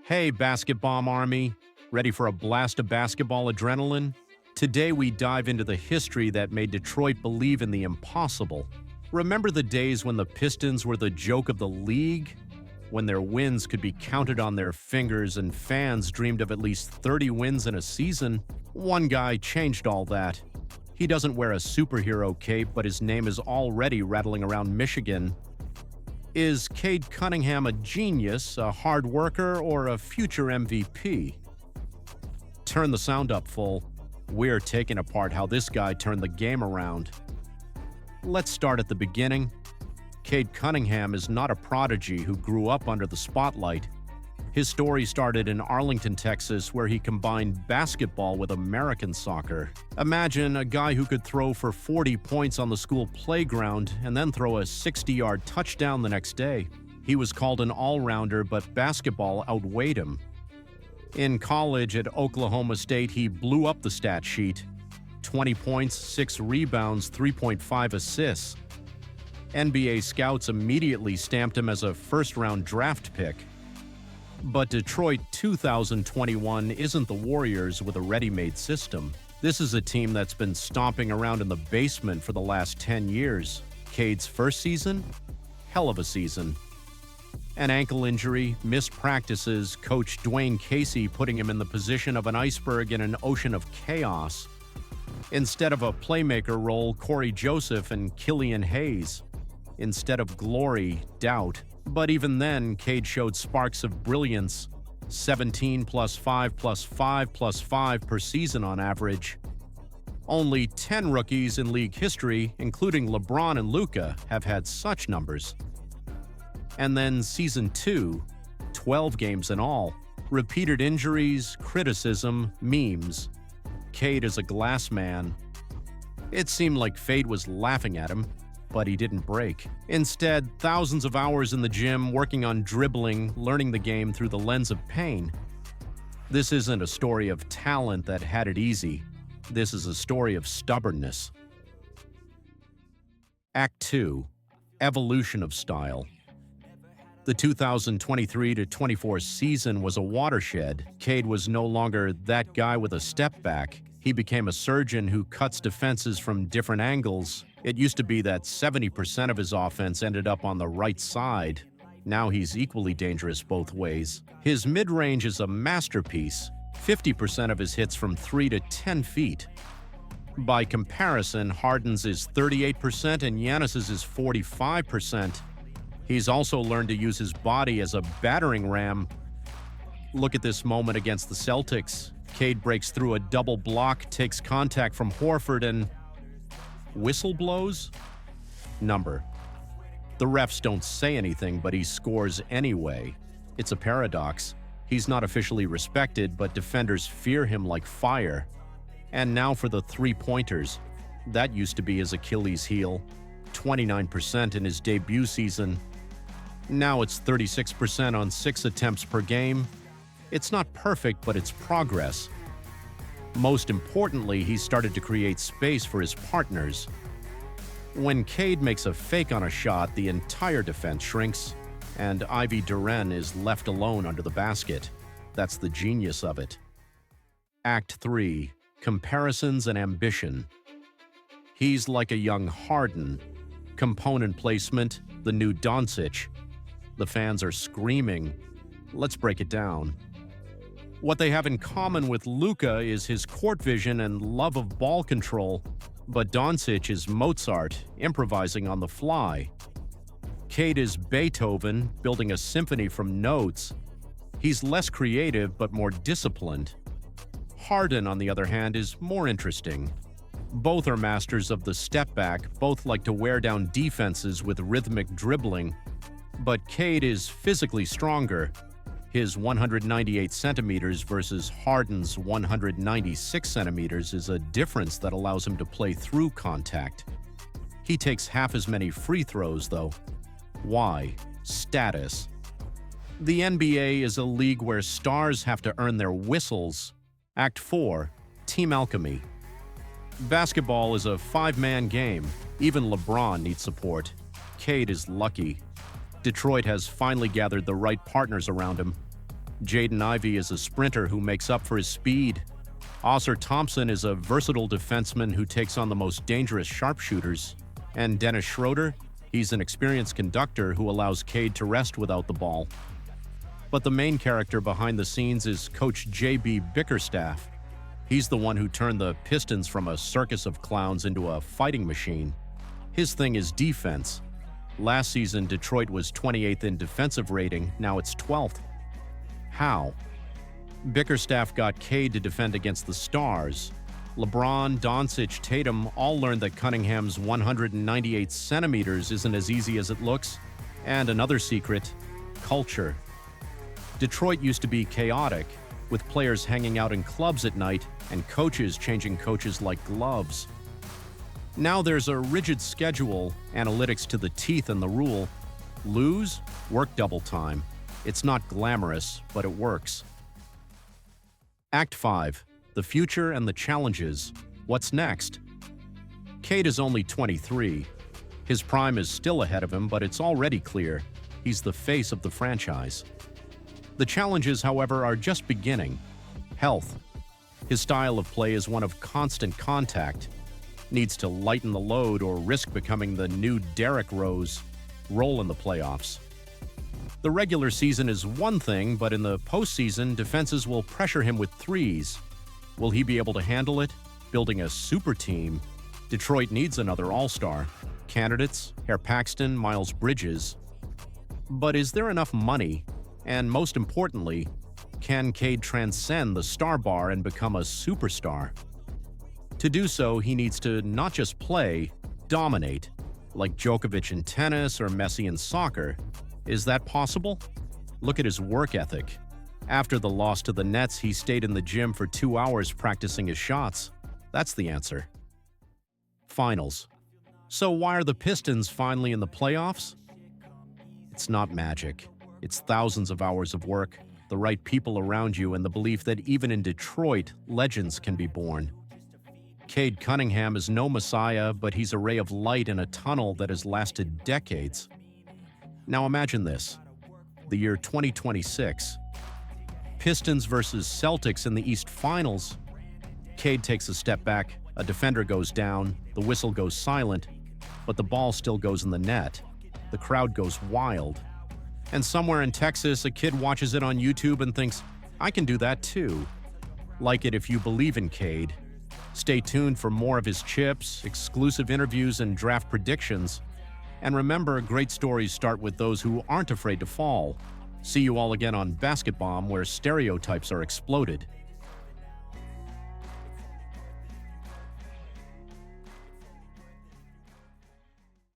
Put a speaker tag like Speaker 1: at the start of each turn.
Speaker 1: Hey, BASKETBOMB Army! Ready for a blast of basketball adrenaline? Today we dive into the history that made Detroit believe in the impossible. Remember the days when the Pistons were the joke of the league? When their wins could be counted on their fingers and fans dreamed of at least 30 wins in a season? One guy changed all that. He doesn't wear a superhero cape, but his name is already rattling around Michigan. Is Cade Cunningham a genius, a hard worker, or a future MVP? Turn the sound up full. We're taking apart how this guy turned the game around. Let's start at the beginning. Cade Cunningham is not a prodigy who grew up under the spotlight. His story started in Arlington, Texas, where he combined basketball with American soccer. Imagine a guy who could throw for 40 points on the school playground and then throw a 60-yard touchdown the next day. He was called an all-rounder, but basketball outweighed him. In college at Oklahoma State, he blew up the stat sheet. 20 points, 6 rebounds, 3.5 assists. NBA scouts immediately stamped him as a first-round draft pick. But Detroit 2021 isn't the Warriors with a ready-made system. This is a team that's been stomping around in the basement for the last 10 years. Cade's first season? Hell of a season. An ankle injury, missed practices, Coach Dwayne Casey putting him in the position of an iceberg in an ocean of chaos. Instead of a playmaker role, Corey Joseph and Killian Hayes. Instead of glory, doubt. But even then, Cade showed sparks of brilliance, 17 plus 5 plus 5 plus 5 per season on average. Only 10 rookies in league history, including LeBron and Luka, have had such numbers. And then Season 2, 12 games in all, repeated injuries, criticism, memes. Cade is a glass man. It seemed like fate was laughing at him, but he didn't break. Instead, thousands of hours in the gym working on dribbling, learning the game through the lens of pain. This isn't a story of talent that had it easy. This is a story of stubbornness. Act 2. Evolution of style. The 2023-24 season was a watershed. Cade was no longer that guy with a step back. He became a surgeon who cuts defenses from different angles. It used to be that 70% of his offense ended up on the right side. Now he's equally dangerous both ways. His mid-range is a masterpiece, 50% of his hits from 3 to 10 feet. By comparison, Harden's is 38% and Giannis's is 45%. He's also learned to use his body as a battering ram. Look at this moment against the Celtics. Cade breaks through a double block, takes contact from Horford, and whistle blows? Number. The refs don't say anything, but he scores anyway. It's a paradox. He's not officially respected, but defenders fear him like fire. And now for the three-pointers. That used to be his Achilles heel. 29% in his debut season. Now it's 36% on 6 attempts per game. It's not perfect, but it's progress. Most importantly, he started to create space for his partners. When Cade makes a fake on a shot, the entire defense shrinks, and Ivy Duren is left alone under the basket. That's the genius of it. Act 3. Comparisons and ambition. He's like a young Harden. Component placement, the new Doncic. The fans are screaming. Let's break it down. What they have in common with Luka is his court vision and love of ball control, but Doncic is Mozart, improvising on the fly. Cade is Beethoven, building a symphony from notes. He's less creative but more disciplined. Harden, on the other hand, is more interesting. Both are masters of the step back, both like to wear down defenses with rhythmic dribbling. But Cade is physically stronger. His 198 centimeters versus Harden's 196 centimeters is a difference that allows him to play through contact. He takes half as many free throws, though. Why? Status. The NBA is a league where stars have to earn their whistles. Act 4. Team alchemy. Basketball is a five-man game. Even LeBron needs support. Cade is lucky. Detroit has finally gathered the right partners around him. Jaden Ivey is a sprinter who makes up for his speed. Oscar Thompson is a versatile defenseman who takes on the most dangerous sharpshooters. And Dennis Schroeder, he's an experienced conductor who allows Cade to rest without the ball. But the main character behind the scenes is Coach J.B. Bickerstaff. He's the one who turned the Pistons from a circus of clowns into a fighting machine. His thing is defense. Last season, Detroit was 28th in defensive rating, now it's 12th. How? Bickerstaff got Cade to defend against the stars. LeBron, Doncic, Tatum all learned that Cunningham's 198 centimeters isn't as easy as it looks. And another secret, culture. Detroit used to be chaotic, with players hanging out in clubs at night and coaches changing coaches like gloves. Now there's a rigid schedule, analytics to the teeth, and the rule: lose, work double time. It's not glamorous, but it works. Act 5. The future and the challenges. What's next? Cade is only 23. His prime is still ahead of him, but it's already clear he's the face of the franchise. The challenges, however, are just beginning. Health. His style of play is one of constant contact. Needs to lighten the load or risk becoming the new Derrick Rose. Roll in the playoffs. The regular season is one thing, but in the postseason, defenses will pressure him with threes. Will he be able to handle it? Building a super team. Detroit needs another all-star. Candidates: Harry Paxton, Miles Bridges. But is there enough money? And most importantly, can Cade transcend the star bar and become a superstar? To do so, he needs to not just play, dominate, like Djokovic in tennis or Messi in soccer. Is that possible? Look at his work ethic. After the loss to the Nets, he stayed in the gym for 2 hours practicing his shots. That's the answer. Finals. So why are the Pistons finally in the playoffs? It's not magic. It's thousands of hours of work, the right people around you, and the belief that even in Detroit, legends can be born. Cade Cunningham is no messiah, but he's a ray of light in a tunnel that has lasted decades. Now imagine this. The year 2026. Pistons versus Celtics in the East Finals. Cade takes a step back, a defender goes down, the whistle goes silent, but the ball still goes in the net. The crowd goes wild. And somewhere in Texas, a kid watches it on YouTube and thinks, I can do that too. Like it if you believe in Cade. Stay tuned for more of his chips, exclusive interviews, and draft predictions. And remember, great stories start with those who aren't afraid to fall. See you all again on BASKETBOMB, where stereotypes are exploded.